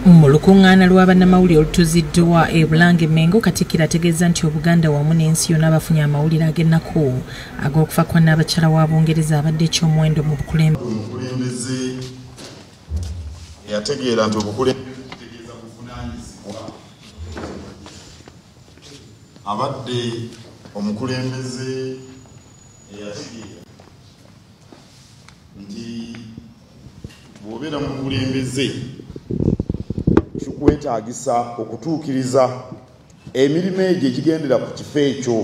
Mu lukungaana lw'abannamawulire olutuziddwa e Bulange Mengo, Katikkiro ategeeza nti Obuganda wamu n'ensi yonna bafunye amawulire ag'ennaku ag'okufa kwa Nnaabakyala wa Bungereza abadde eky'omuwendo mu bukulembeze. Omukulembeze yategeera nti obukulembeze kitegeeza buvunaanyizibwa. Abadde omukulembeze eyategeera nti bw'obeera mu bukulembeze kikwetaagisa okutuukiriza emirimu egyo egigendera ku kifo ekyo.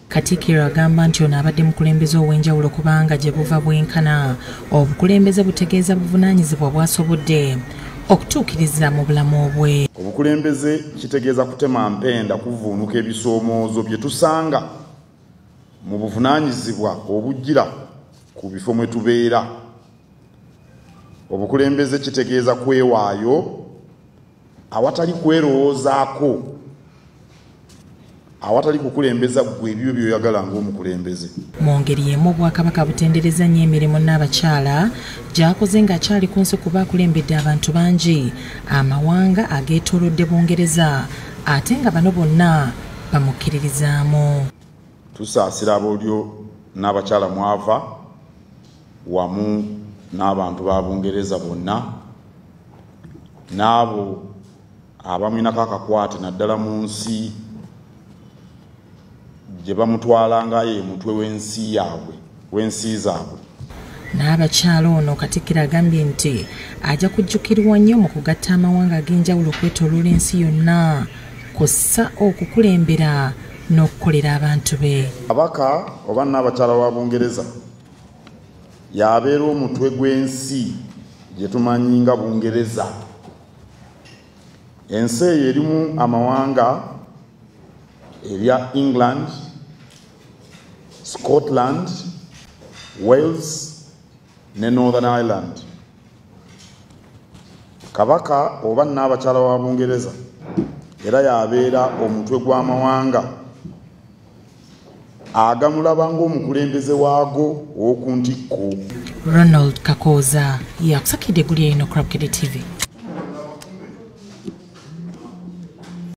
Katikkiro agamba nti ono abadde mukulembeze ow'enjawulo kubanga gye buva bwenkana. Obukulembeze butegeeza buvunaanyizibwa bw'asobodde okutuukiriza mu bulamu bwe. Obukulembeze kitegeeza kutema mpenda, kuvuunuka ebisoomoozo bye tusanga mu buvunaanyizibwa obujjira ku bifo mwe tubeera. Obukulembeze kitegeeza kwewaayo awatali kwerowoozaako, awatali kukulembeza gwe ebyo by'oyagala ng'omukulembeze. Mu ngeri y'emu Obwakabaka butendereza nnyo emirimu Nnaabakyala gy'akoze ng'akyali ku nsi kuba akulembedde abantu bangi amawanga ageetoolodde Bungereza, ate nga bano bonna bamukkiririzaamu. Tusaasira abolyo Nnaabakyala mwava wamu n'abantu ba Bungereza bonna, n'abo abamwinako akakwate naddala mu nsi gye bamutwala nga ye mutwe w'ensi zaabwe. Nnaabakyala ono Katikkiro agambye nti ajja kujjukirwa nnyo mu kugatta amawanga ag'enjawulo okwetooloola ensi yonna, kw'ossa okukulembera n'okukolera abantu be. Kabaka oba Nnaabakyala wa Bungereza y'abeera omutwe gw'ensi gye tumanyi nga Bungereza. Ensi eyo erimu amawanga erya England, Scotland, Wales ne Northern Ireland. Kabaka oba Nnaabakyala wa Bungereza era y'abeera omutwe gw'amawanga agamulaba ng'omukulembeze waago ow'oku ntikko. Ronald Kakooza yakusakidde guli eno Agamba TV.